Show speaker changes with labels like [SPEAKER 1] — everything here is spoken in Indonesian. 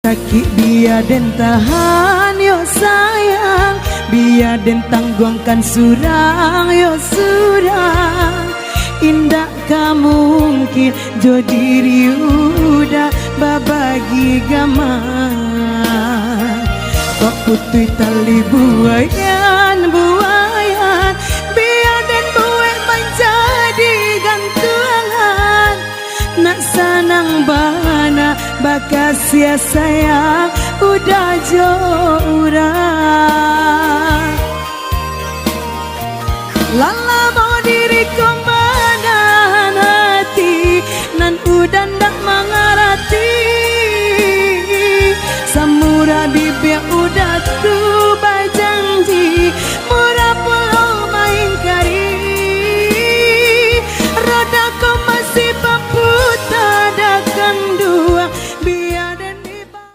[SPEAKER 1] Sakit biar den tahan yo sayang, biar den tangguangkan surang yo surang. Indah ka mungkin jo diri udah babagi gaman. Kok putih tali buayan buayan, biar den buai menjadi gantungan. Nak sanang bana bakas ya sayang udah jorang. Lala mau diriku menahan hati, nan udah ndak mengerti. Samura bibir udah tuh